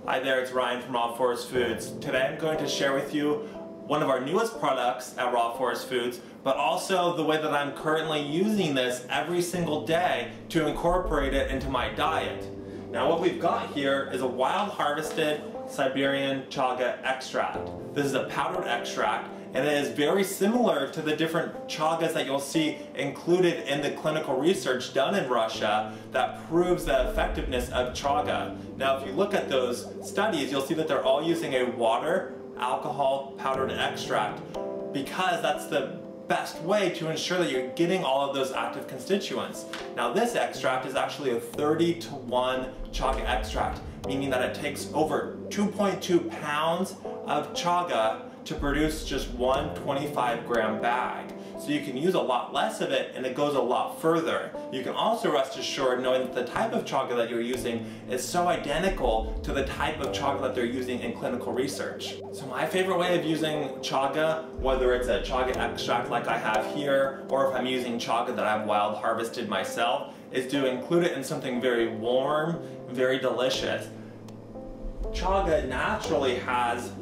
Hi there, it's Ryan from RAW Forest Foods. Today I'm going to share with you one of our newest products at RAW Forest Foods, but also the way that I'm currently using this every single day to incorporate it into my diet. Now what we've got here is a wild harvested Siberian chaga extract. This is a powdered extract, and it is very similar to the different chagas that you'll see included in the clinical research done in Russia that proves the effectiveness of chaga. Now if you look at those studies, you'll see that they're all using a water, alcohol, powdered extract because that's the best way to ensure that you're getting all of those active constituents. Now this extract is actually a 30-to-1 chaga extract, meaning that it takes over 2.2 pounds of chaga to produce just one 25-gram bag. So you can use a lot less of it and it goes a lot further. You can also rest assured knowing that the type of chaga that you're using is so identical to the type of chaga that they're using in clinical research. So my favorite way of using chaga, whether it's a chaga extract like I have here, or if I'm using chaga that I've wild harvested myself, is to include it in something very warm, very delicious. Chaga naturally has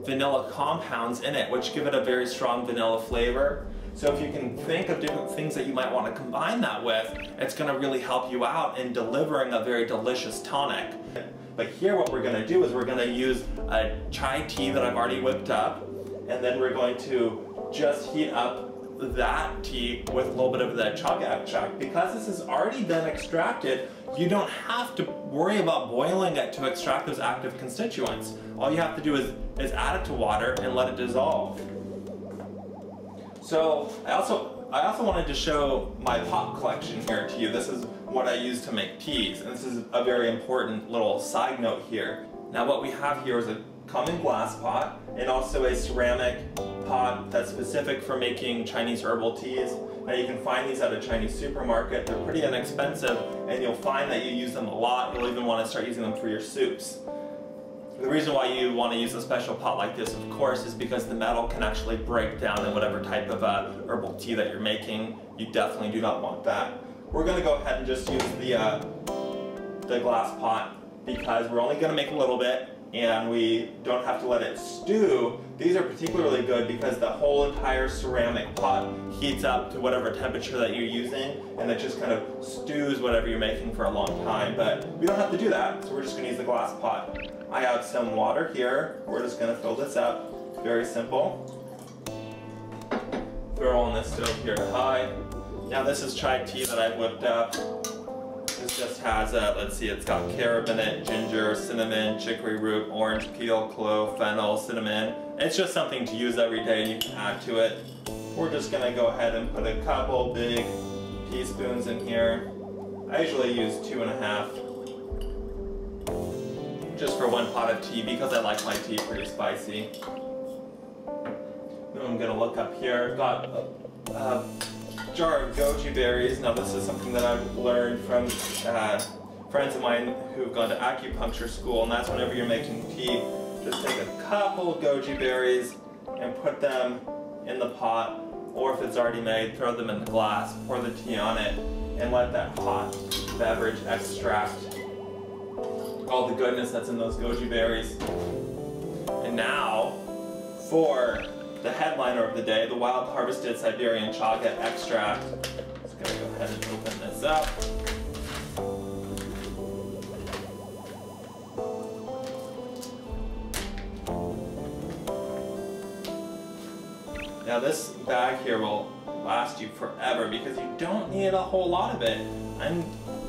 vanilla compounds in it, which give it a very strong vanilla flavor. So if you can think of different things that you might want to combine that with, it's going to really help you out in delivering a very delicious tonic. But here what we're going to do is we're going to use a chai tea that I've already whipped up, and then we're going to just heat up that tea with a little bit of the chaga extract. Because this has already been extracted, you don't have to worry about boiling it to extract those active constituents. All you have to do is add it to water and let it dissolve. So I also wanted to show my pot collection here to you. This is what I use to make teas, and this is a very important little side note here. Now what we have here is a common glass pot and also a ceramic pot that's specific for making Chinese herbal teas. Now you can find these at a Chinese supermarket. They're pretty inexpensive and you'll find that you use them a lot. You'll even want to start using them for your soups. The reason why you want to use a special pot like this, of course, is because the metal can actually break down in whatever type of herbal tea that you're making. You definitely do not want that. We're going to go ahead and just use the glass pot because we're only going to make a little bit and we don't have to let it stew. These are particularly good because the whole entire ceramic pot heats up to whatever temperature that you're using, and it just kind of stews whatever you're making for a long time. But we don't have to do that, so we're just going to use the glass pot. I have some water here. We're just going to fill this up. Very simple. Throw on this stove here to high. Now this is chai tea that I've whipped up. This just has, let's see, it's got carob in it, ginger, cinnamon, chicory root, orange peel, clove, fennel, cinnamon. It's just something to use every day and you can add to it. We're just going to go ahead and put a couple big teaspoons in here. I usually use 2.5. Just for one pot of tea because I like my tea pretty spicy. Then I'm going to look up here. I've got a jar of goji berries. Now this is something that I've learned from friends of mine who've gone to acupuncture school, and that's whenever you're making tea, just take a couple of goji berries and put them in the pot, or if it's already made, throw them in the glass, pour the tea on it, and let that hot beverage extract all the goodness that's in those goji berries. And now for the headliner of the day, the wild harvested Siberian chaga extract. Just gonna go ahead and open this up. Now this bag here will last you forever because you don't need a whole lot of it. I'm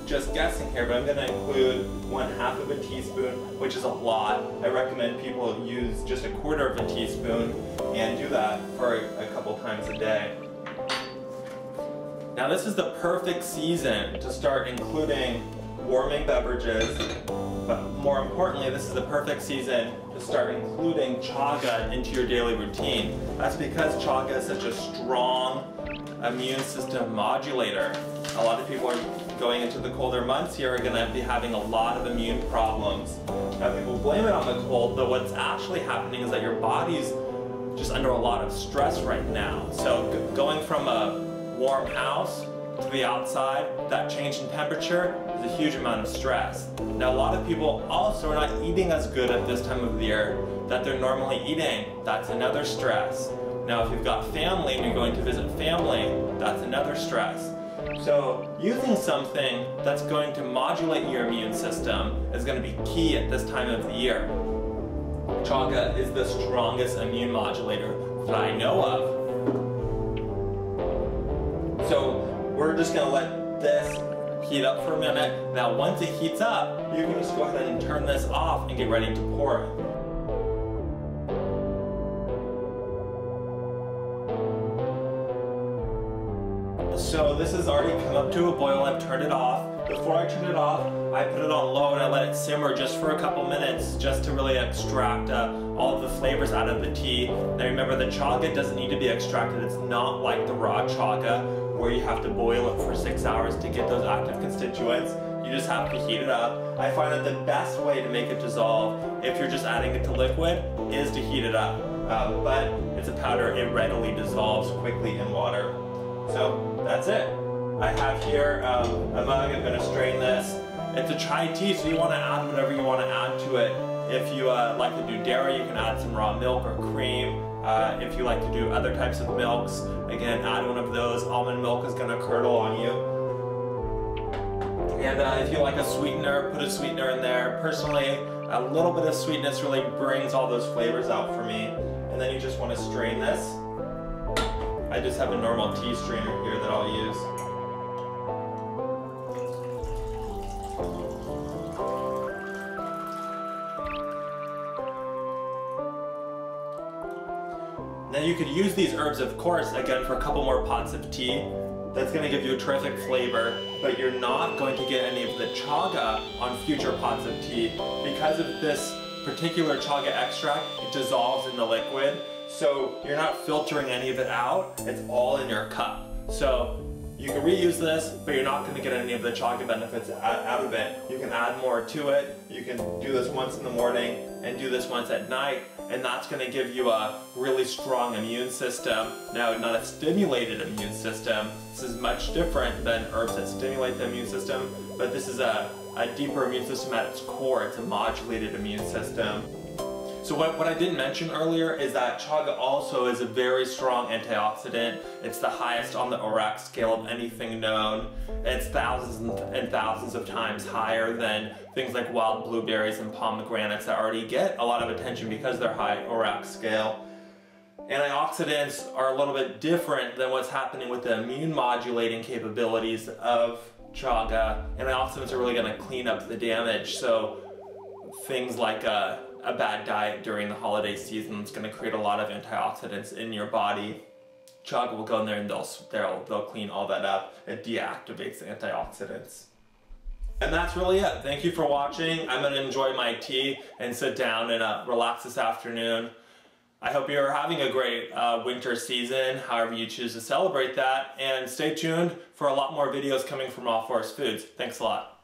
just guessing here, but I'm going to include 1/2 of a teaspoon, which is a lot. I recommend people use just 1/4 of a teaspoon and do that for a couple times a day. Now this is the perfect season to start including warming beverages, but more importantly, this is the perfect season to start including chaga into your daily routine. That's because chaga is such a strong immune system modulator. A lot of people are going into the colder months here are going to be having a lot of immune problems. Now people blame it on the cold, but what's actually happening is that your body's just under a lot of stress right now. So going from a warm house to the outside, that change in temperature is a huge amount of stress. Now a lot of people also are not eating as good at this time of the year that they're normally eating. That's another stress. Now if you've got family and you're going to visit family, that's another stress. So using something that's going to modulate your immune system is going to be key at this time of the year. Chaga is the strongest immune modulator that I know of. So we're just going to let this heat up for a minute. Now once it heats up, you can just go ahead and turn this off and get ready to pour it. So this has already come up to a boil. I've turned it off. Before I turn it off, I put it on low and I let it simmer just for a couple minutes just to really extract all of the flavors out of the tea. Now remember, the chaga doesn't need to be extracted. It's not like the raw chaga where you have to boil it for 6 hours to get those active constituents. You just have to heat it up. I find that the best way to make it dissolve, if you're just adding it to liquid, is to heat it up. But it's a powder, it readily dissolves quickly in water. So that's it. I have here a mug. I'm going to strain this. It's a chai tea, so you want to add whatever you want to add to it. If you like to do dairy, you can add some raw milk or cream. If you like to do other types of milks, again, add one of those. Almond milk is going to curdle on you. And if you like a sweetener, put a sweetener in there. Personally, a little bit of sweetness really brings all those flavors out for me. And then you just want to strain this. I just have a normal tea strainer here that I'll use. Now you could use these herbs, of course, again for a couple more pots of tea. That's going to give you a terrific flavor, but you're not going to get any of the chaga on future pots of tea. Because of this particular chaga extract, it dissolves in the liquid. So you're not filtering any of it out, it's all in your cup. So you can reuse this, but you're not going to get any of the chaga benefits out of it. You can add more to it. You can do this once in the morning and do this once at night, and that's going to give you a really strong immune system. Now, not a stimulated immune system. This is much different than herbs that stimulate the immune system, but this is a deeper immune system at its core. It's a modulated immune system. So what I didn't mention earlier is that chaga also is a very strong antioxidant. It's the highest on the ORAC scale of anything known. It's thousands and thousands of times higher than things like wild blueberries and pomegranates that already get a lot of attention because they're high ORAC scale. Antioxidants are a little bit different than what's happening with the immune modulating capabilities of chaga. Antioxidants are really going to clean up the damage. So things like a bad diet during the holiday season is going to create a lot of antioxidants in your body. Chaga will go in there and they'll clean all that up. It deactivates the antioxidants. And that's really it. Thank you for watching. I'm going to enjoy my tea and sit down and relax this afternoon. I hope you're having a great winter season, however you choose to celebrate that. And stay tuned for a lot more videos coming from RAW Forest Foods. Thanks a lot.